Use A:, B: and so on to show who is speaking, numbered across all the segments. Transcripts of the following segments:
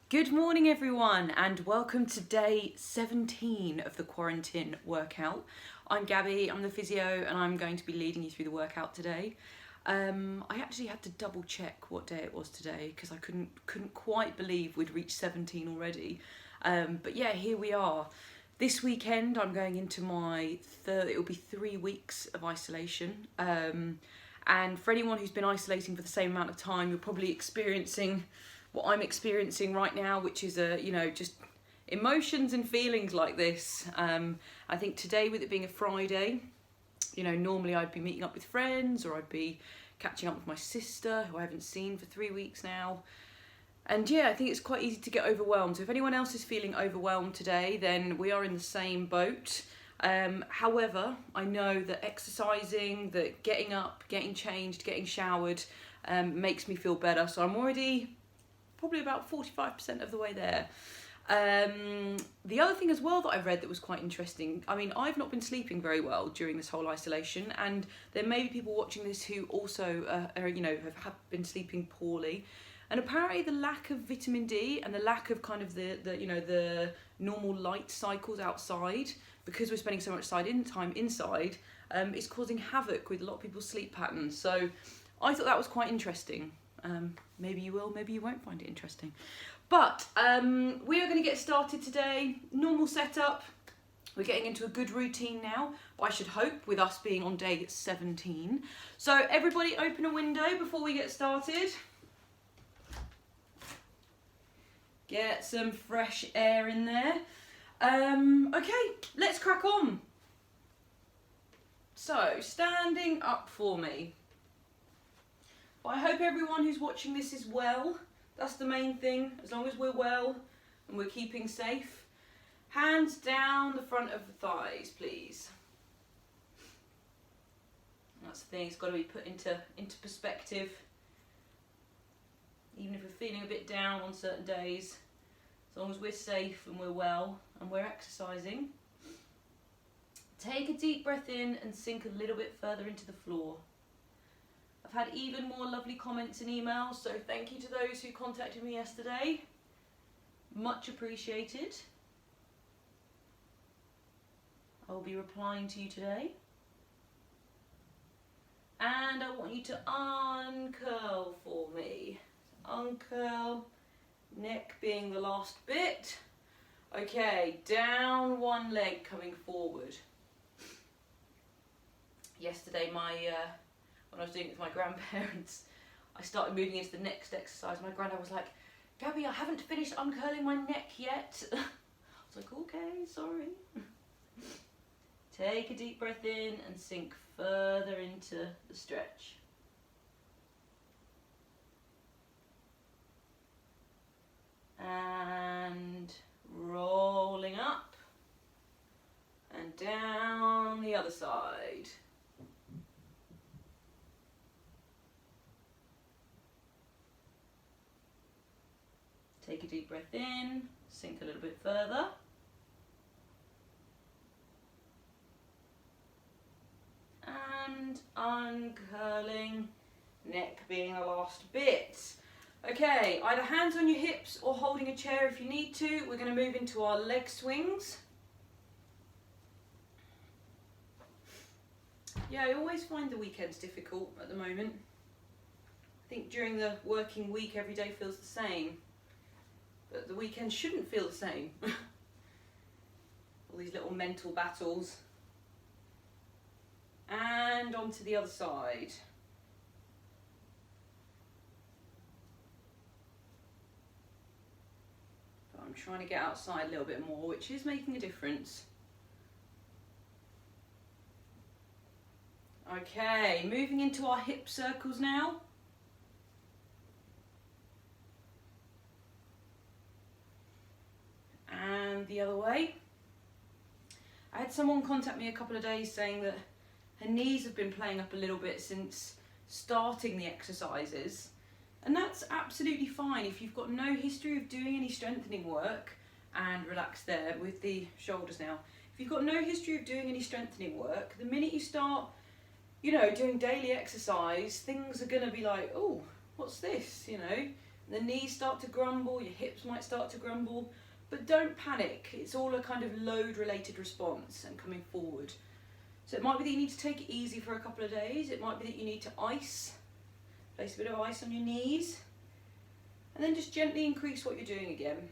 A: Good morning everyone and welcome to day 17 of the Quaran-Tin workout. I'm Gabby, I'm the physio and I'm going to be leading you through the workout today. I actually had to double check what day it was today because I couldn't quite believe we'd reached 17 already. But yeah, here we are. This weekend I'm going into my it will be 3 weeks of isolation. And for anyone who's been isolating for the same amount of time, you're probably experiencing what I'm experiencing right now, which is just emotions and feelings like this. I think today, with it being a Friday, normally I'd be meeting up with friends or I'd be catching up with my sister who I haven't seen for 3 weeks now. And yeah, I think it's quite easy to get overwhelmed. So if anyone else is feeling overwhelmed today, then we are in the same boat. However, I know that exercising, that getting up, getting changed, getting showered makes me feel better. So I'm already probably about 45% of the way there. The other thing as well that I've read that was quite interesting, I mean, I've not been sleeping very well during this whole isolation, and there may be people watching this who also have been sleeping poorly. And apparently the lack of vitamin D and the lack of kind of the normal light cycles outside, because we're spending so much time inside, is causing havoc with a lot of people's sleep patterns. So I thought that was quite interesting. Maybe you will, maybe you won't find it interesting. But we are going to get started today. Normal setup. We're getting into a good routine now, I should hope, with us being on day 17. So everybody open a window before we get started. Get some fresh air in there. Okay, let's crack on. So, standing up for me. I hope everyone who's watching this is well. That's the main thing. As long as we're well and we're keeping safe. Hands down the front of the thighs, please. That's the thing, it's got to be put into perspective. Even if we're feeling a bit down on certain days, as long as we're safe and we're well and we're exercising. Take a deep breath in and sink a little bit further into the floor. I've had even more lovely comments and emails, so thank you to those who contacted me yesterday. Much appreciated. I will be replying to you today. And I want you to uncurl for me. Uncurl, neck being the last bit. Okay, down one leg coming forward. Yesterday when I was doing it with my grandparents, I started moving into the next exercise. My granddad was like, Gabby, I haven't finished uncurling my neck yet. I was like, okay, sorry. Take a deep breath in and sink further into the stretch. And rolling up and down the other side. Take a deep breath in, sink a little bit further. And uncurling, neck being the last bit. Okay, either hands on your hips or holding a chair if you need to. We're going to move into our leg swings. Yeah, I always find the weekends difficult at the moment. I think during the working week every day feels the same. But the weekend shouldn't feel the same. All these little mental battles. And onto the other side. But I'm trying to get outside a little bit more, which is making a difference. Okay, moving into our hip circles now. And the other way. I had someone contact me a couple of days saying that her knees have been playing up a little bit since starting the exercises. And that's absolutely fine if you've got no history of doing any strengthening work. And relax there with the shoulders now. If you've got no history of doing any strengthening work, the minute you start, doing daily exercise, things are going to be like, oh, what's this, The knees start to grumble, your hips might start to grumble, but don't panic. It's all a kind of load related response and coming forward. So it might be that you need to take it easy for a couple of days. It might be that you need to ice, place a bit of ice on your knees, and then just gently increase what you're doing again.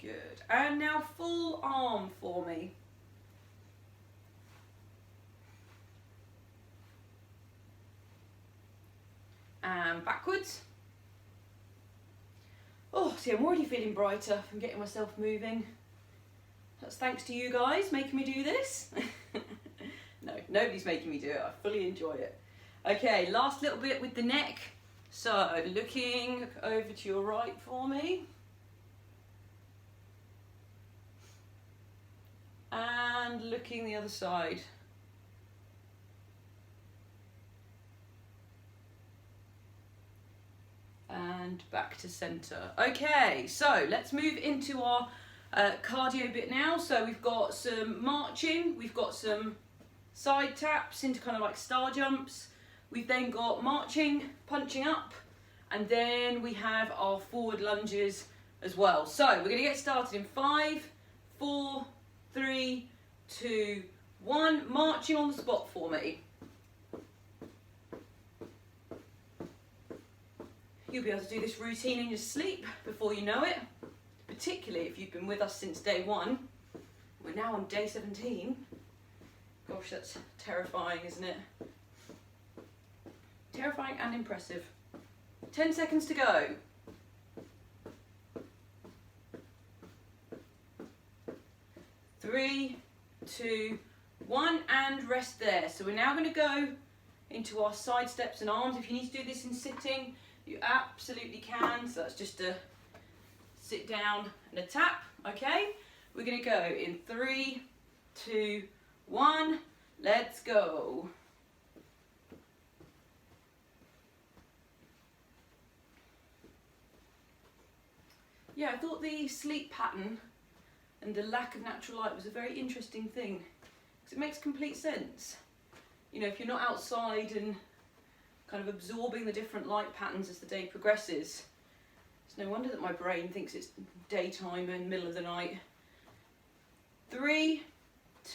A: Good. And now full arm for me. And backwards. Oh, see, I'm already feeling brighter from getting myself moving. That's thanks to you guys making me do this. No, nobody's making me do it. I fully enjoy it. Okay, last little bit with the neck. So, looking over to your right for me. And looking the other side. And back to center. Okay, so let's move into our cardio bit now. So we've got some marching, we've got some side taps into kind of like star jumps. We've then got marching, punching up, and then we have our forward lunges as well. So we're going to get started in 5, 4, 3, 2, 1. Marching on the spot for me. You'll be able to do this routine in your sleep before you know it, particularly if you've been with us since day 1. We're now on day 17. Gosh, that's terrifying, isn't it? Terrifying and impressive. 10 seconds to go. 3, 2, 1, and rest there. So we're now going to go into our side steps and arms. If you need to do this in sitting, you absolutely can. So that's just a sit down and a tap. Okay, we're going to go in 3, 2, 1. Let's go. Yeah, I thought the sleep pattern and the lack of natural light was a very interesting thing, because it makes complete sense. You know, if you're not outside and kind of absorbing the different light patterns as the day progresses, it's no wonder that my brain thinks it's daytime and middle of the night. 3,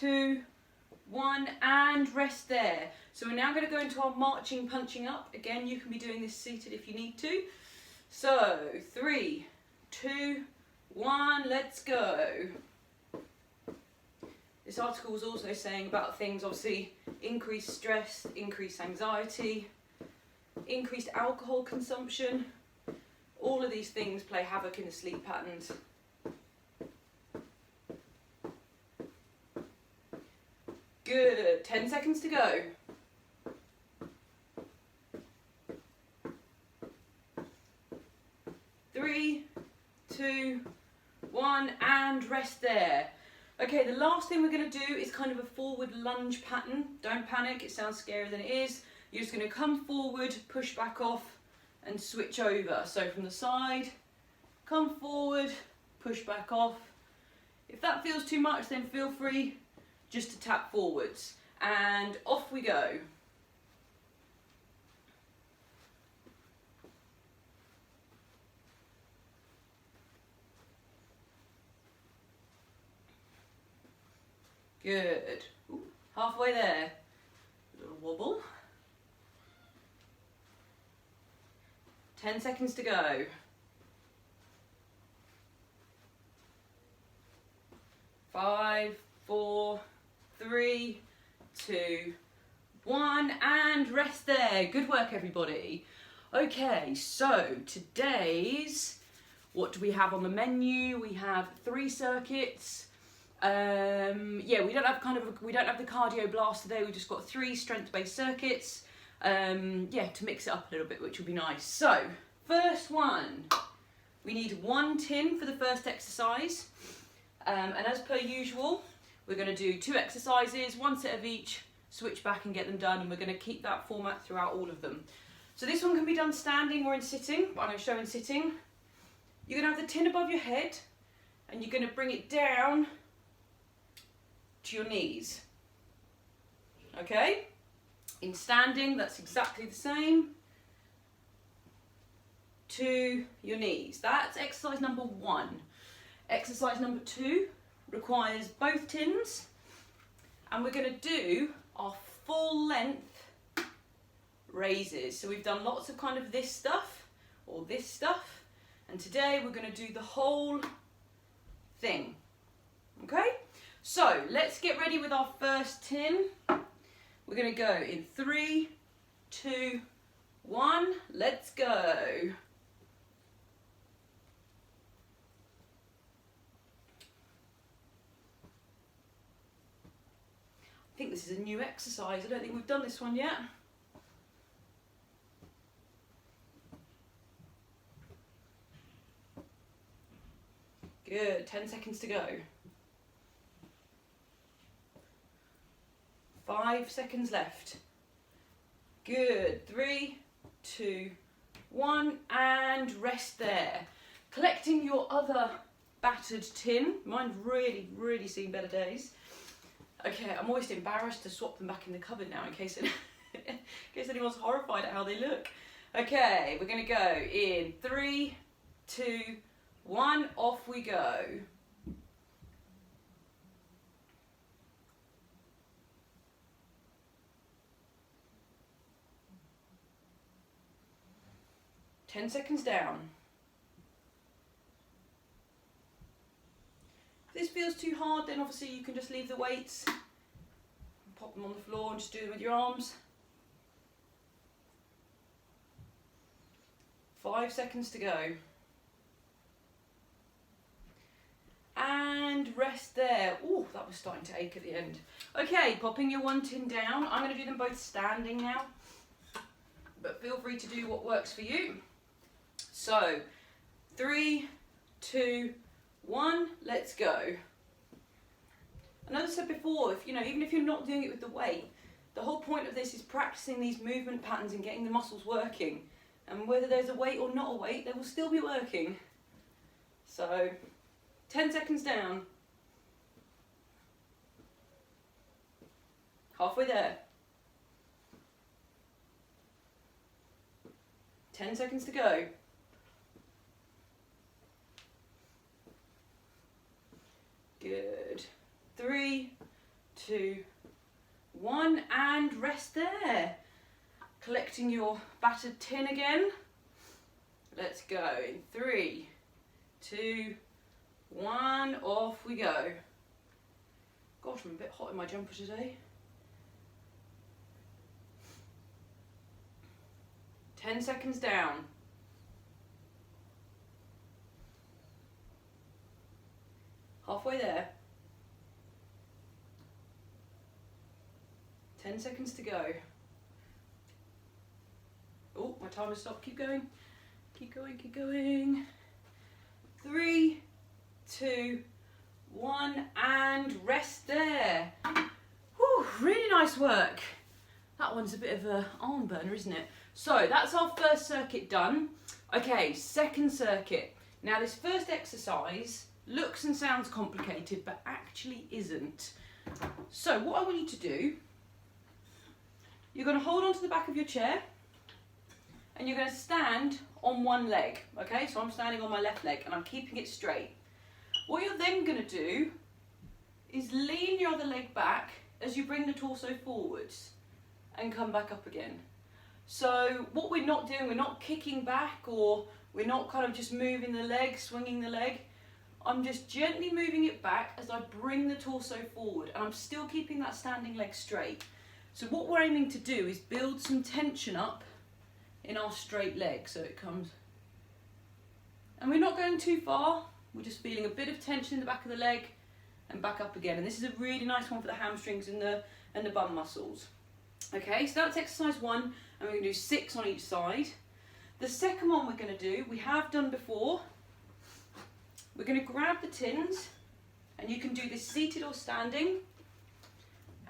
A: 2, 1, and rest there. So we're now going to go into our marching, punching up. Again, you can be doing this seated if you need to. So 3, 2, 1, let's go. This article was also saying about things, obviously, increased stress, increased anxiety, increased alcohol consumption. All of these things play havoc in the sleep patterns. Good, 10 seconds to go. 3, 2, 1, and rest there. Okay, the last thing we're going to do is kind of a forward lunge pattern. Don't panic, it sounds scarier than it is. You're just going to come forward, push back off, and switch over. So from the side, come forward, push back off. If that feels too much, then feel free just to tap forwards. And off we go. Good. Ooh, halfway there. A little wobble. 10 seconds to go. 5, 4, 3, 2, 1, and rest there. Good work, everybody. Okay, so today's, what do we have on the menu? We have 3 circuits. Yeah, we don't have the cardio blast today. We've just got 3 strength-based circuits. Yeah, to mix it up a little bit, which will be nice. So, first one, we need 1 tin for the first exercise. And as per usual, we're going to do 2 exercises, 1 set of each, switch back and get them done, and we're going to keep that format throughout all of them. So this one can be done standing or in sitting, but I'm going to show in sitting. You're going to have the tin above your head, and you're going to bring it down to your knees. Okay? In standing, that's exactly the same. To your knees. That's exercise number 1. Exercise number 2 requires both tins, and we're going to do our full length raises. So we've done lots of kind of this stuff or this stuff, and today we're going to do the whole thing. Okay, so let's get ready with our first tin. We're going to go in 3, 2, 1, let's go. I think this is a new exercise. I don't think we've done this one yet. Good, 10 seconds to go. 5 seconds left. Good, 3, 2, 1, and rest there. Collecting your other battered tin. Mine's really seen better days. Okay, I'm always embarrassed to swap them back in the cupboard now in case anyone's horrified at how they look. Okay, we're going to go in 3, 2, 1, off we go. Ten seconds down. If this feels too hard, then obviously you can just leave the weights, pop them on the floor and just do them with your arms. 5 seconds to go. And rest there. Oh, that was starting to ache at the end. Okay, popping your one tin down. I'm going to do them both standing now, but feel free to do what works for you. So, 3, 2, 1, let's go. And as I said before, even if you're not doing it with the weight, the whole point of this is practicing these movement patterns and getting the muscles working. And whether there's a weight or not a weight, they will still be working. So, 10 seconds down. Halfway there. 10 seconds to go. Good. 3, 2, 1, and rest there. Collecting your battered tin again. Let's go in 3, 2, 1, off we go. Gosh, I'm a bit hot in my jumper today. 10 seconds down. Halfway there. 10 seconds to go. Oh, my timer stopped. Keep going. Keep going, keep going. 3, 2, 1, and rest there. Whew, really nice work. That one's a bit of an arm burner, isn't it? So that's our first circuit done. Okay, second circuit. Now this first exercise looks and sounds complicated, but actually isn't. So what I want you to do, you're going to hold on to the back of your chair and you're going to stand on one leg. Okay, so I'm standing on my left leg and I'm keeping it straight. What you're then going to do is lean your other leg back as you bring the torso forwards and come back up again. So what we're not doing, we're not kicking back, or we're not kind of just moving the leg, swinging the leg. I'm just gently moving it back as I bring the torso forward, and I'm still keeping that standing leg straight. So what we're aiming to do is build some tension up in our straight leg, so it comes, and we're not going too far, we're just feeling a bit of tension in the back of the leg and back up again. And this is a really nice one for the hamstrings and the bum muscles. Okay, so that's exercise 1, and we're going to do 6 on each side. The second one we're going to do, we have done before. We're going to grab the tins, and you can do this seated or standing,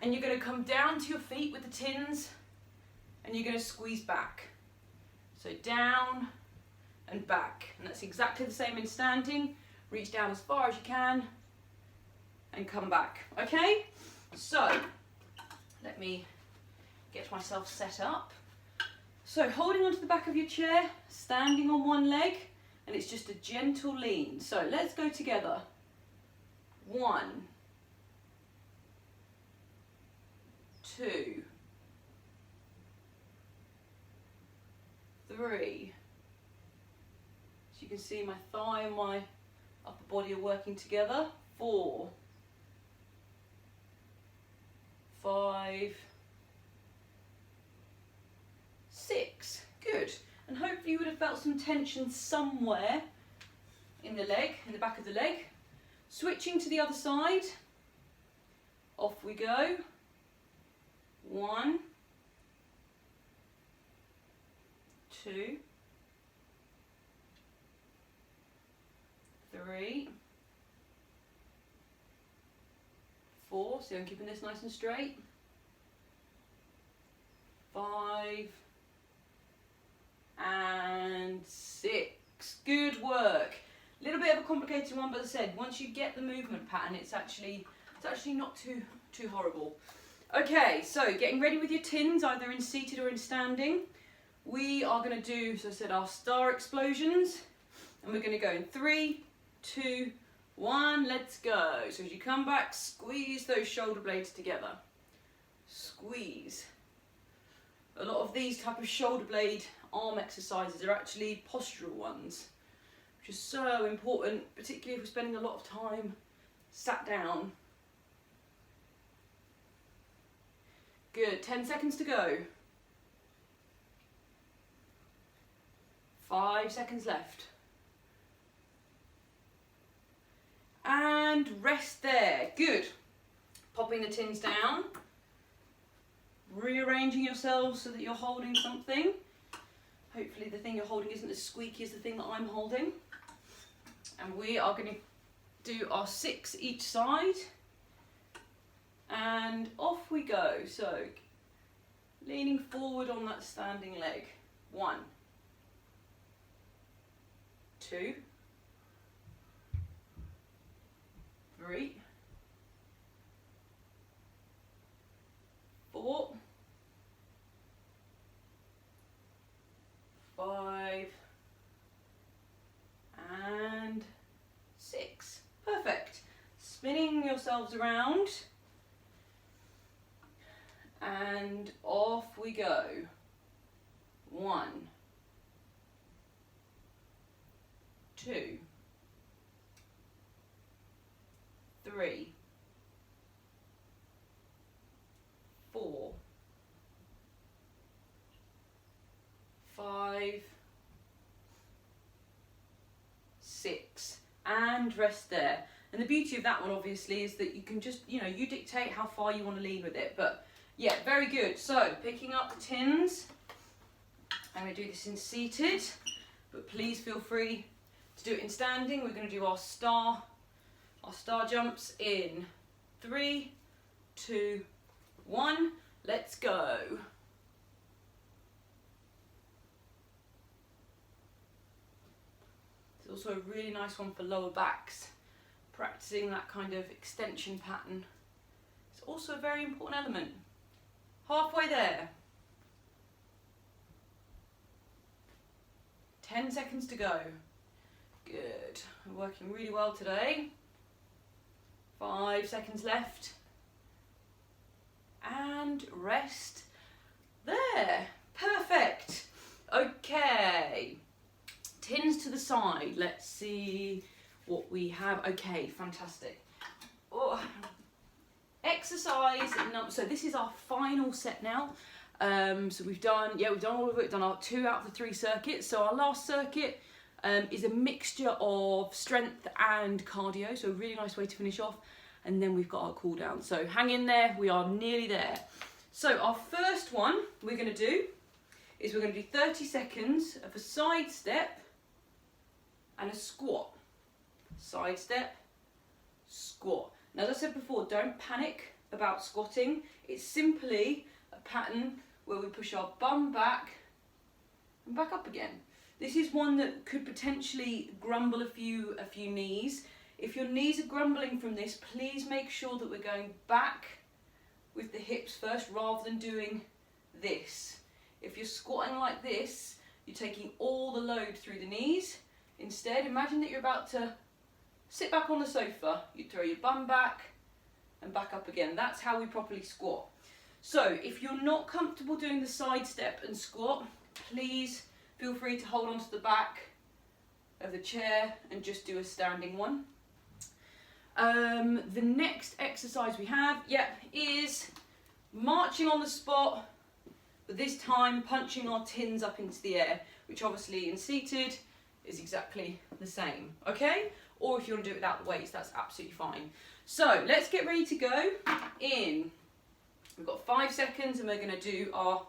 A: and you're going to come down to your feet with the tins, and you're going to squeeze back. So down and back, and that's exactly the same in standing. Reach down as far as you can and come back. Okay, so let me get myself set up. So holding onto the back of your chair, standing on one leg, and it's just a gentle lean. So let's go together. 1, 2, 3. So you can see my thigh and my upper body are working together. 4, 5, 6. Good. And hopefully you would have felt some tension somewhere in the leg, in the back of the leg. Switching to the other side. Off we go. 1, 2, 3, 4. So I'm keeping this nice and straight. 5 and 6. Good work. A little bit of a complicated one, but as I said, once you get the movement pattern, it's actually not too horrible. Okay, so getting ready with your tins, either in seated or in standing. We are going to do, so I said, our star explosions, and we're going to go in 3, 2, 1. Let's go. So as you come back, squeeze those shoulder blades together. Squeeze. A lot of these type of shoulder blade arm exercises are actually postural ones, which is so important, particularly if we're spending a lot of time sat down. Good, 10 seconds to go. 5 seconds left. And rest there, good. Popping the tins down. Rearranging yourselves so that you're holding something. Hopefully the thing you're holding isn't as squeaky as the thing that I'm holding. And we are going to do our 6 each side. And off we go. So leaning forward on that standing leg. 1, 2, 3, 4, 5 and 6. Perfect. Spinning yourselves around and off we go. 1, 2, 3, 4, 5, 6, and rest there. And the beauty of that one obviously is that you can just, you dictate how far you want to lean with it. But yeah, very good. So picking up the tins, I'm going to do this in seated, but please feel free to do it in standing. We're going to do our star jumps in 3, 2, 1. Let's go. It's also a really nice one for lower backs. Practicing that kind of extension pattern. It's also a very important element. Halfway there. 10 seconds to go. Good. We're working really well today. 5 seconds left. And rest there. Perfect. Okay. Tins to the side. Let's see what we have. Okay, fantastic. Oh. Exercise number. So this is our final set now. So we've done all of it. We've done our 2 out of the 3 circuits. So our last circuit is a mixture of strength and cardio. So a really nice way to finish off. And then we've got our cool down. So hang in there. We are nearly there. So our first one we're going to do is we're going to do 30 seconds of a side step and a squat. Side step, squat. Now, as I said before, don't panic about squatting. It's simply a pattern where we push our bum back and back up again. This is one that could potentially grumble a few knees. If your knees are grumbling from this, please make sure that we're going back with the hips first rather than doing this. If you're squatting like this, you're taking all the load through the knees. Instead, imagine that you're about to sit back on the sofa. You throw your bum back and back up again. That's how we properly squat. So if you're not comfortable doing the side step and squat, please feel free to hold onto the back of the chair and just do a standing one. The next exercise we have, is marching on the spot, but this time punching our tins up into the air, which obviously in seated is exactly the same, okay? Or if you want to do it without the weights, that's absolutely fine. So let's get ready to go in. We've got 5 seconds and we're going to do our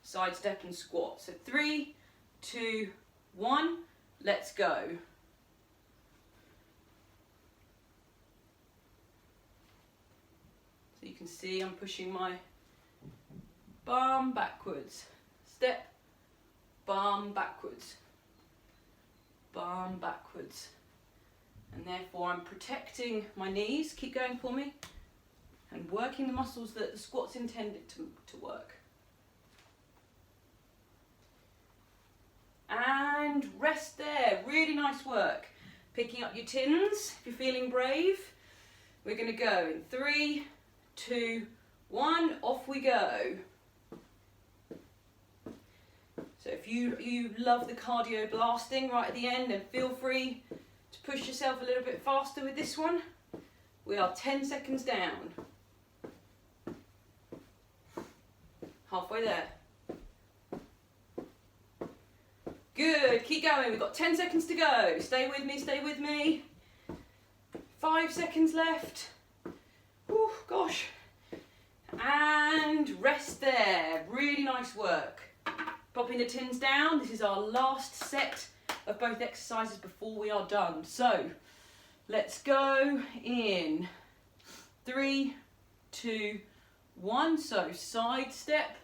A: side step and squat. So 3, 2, 1, let's go. So you can see I'm pushing my bum backwards. Step, bum backwards. Bum backwards. And therefore I'm protecting my knees. Keep going for me. And working the muscles that the squat's intended to work. And rest there. Really nice work. Picking up your tins if you're feeling brave. We're going to go in 3, 2, 1. Off we go. So if you love the cardio blasting right at the end, then feel free to push yourself a little bit faster with this one. We are 10 seconds down. Halfway there. Good, keep going. We've got 10 seconds to go. Stay with me, stay with me. 5 seconds left. Oh, gosh. And rest there. Really nice work. Popping the tins down. This is our last set of both exercises before we are done. So, let's go in 3, 2, 1. So, side step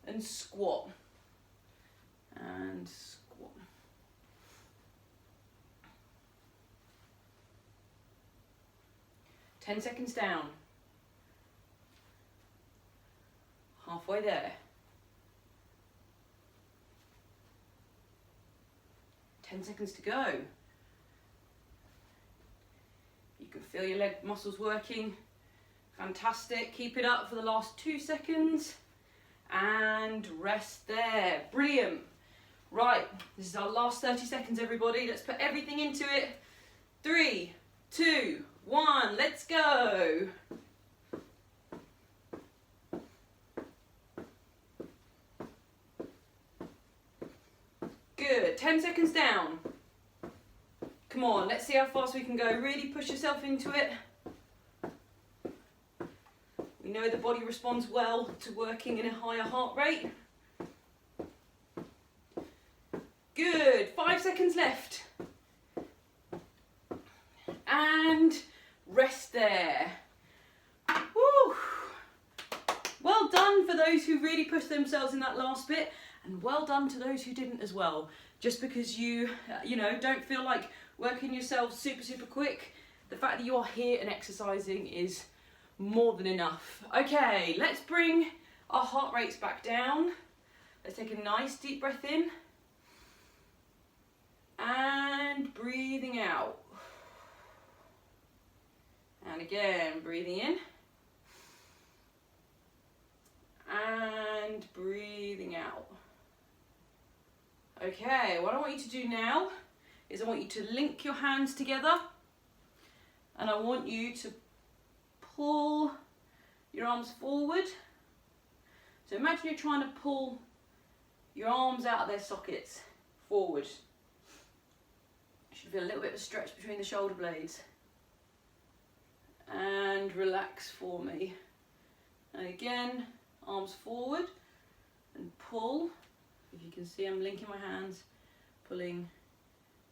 A: and squat. And squat. Ten seconds down. Halfway there. 10 seconds to go. You can feel your leg muscles working. Fantastic. Keep it up for the last 2 seconds. And rest there. Brilliant. Right, this is our last 30 seconds, everybody. Let's put everything into it. 3, 2, 1, let's go. Good, 10 seconds down. Come on, let's see how fast we can go. Really push yourself into it. We know the body responds well to working in a higher heart rate. Good, 5 seconds left. And rest there. Woo. Well done for those who really pushed themselves in that last bit, and well done to those who didn't as well. Just because you don't feel like working yourself super quick, the fact that you are here and exercising is more than enough. Okay, let's bring our heart rates back down. Let's take a nice deep breath in. And breathing out. And again, breathing in. And breathing out. Okay, what I want you to do now is I want you to link your hands together. And I want you to pull your arms forward. So imagine you're trying to pull your arms out of their sockets forward. You should feel a little bit of a stretch between the shoulder blades. And relax for me. And again, arms forward and pull. If you can see, I'm linking my hands, pulling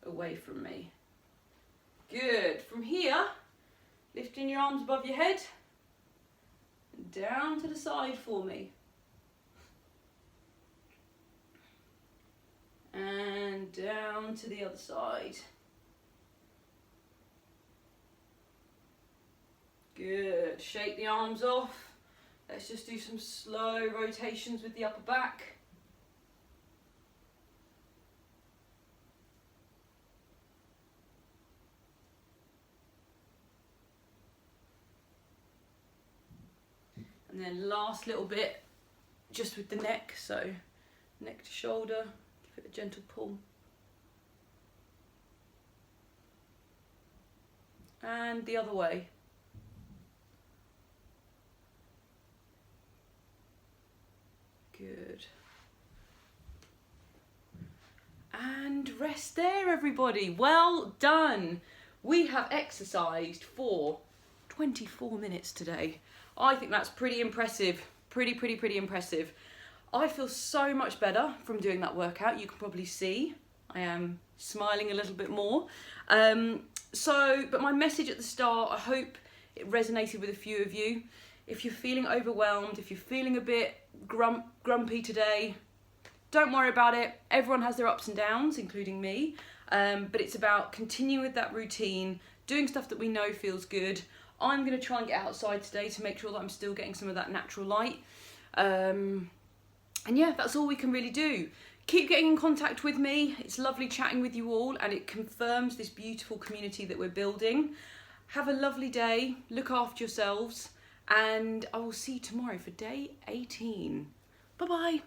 A: away from me. Good. From here, lifting your arms above your head and down to the side for me. And down to the other side. Good. Shake the arms off. Let's just do some slow rotations with the upper back. And then last little bit, just with the neck, so neck to shoulder, give it a gentle pull. And the other way. Good. And rest there, everybody. Well done. We have exercised for 24 minutes today. I think that's pretty impressive. Pretty impressive. I feel so much better from doing that workout. You can probably see I am smiling a little bit more. But my message at the start, I hope it resonated with a few of you. If you're feeling overwhelmed, if you're feeling a bit grumpy today, don't worry about it. Everyone has their ups and downs, including me. But it's about continuing with that routine, doing stuff that we know feels good. I'm going to try and get outside today to make sure that I'm still getting some of that natural light. And yeah, that's all we can really do. Keep getting in contact with me. It's lovely chatting with you all, and it confirms this beautiful community that we're building. Have a lovely day. Look after yourselves. And I will see you tomorrow for day 18. Bye-bye.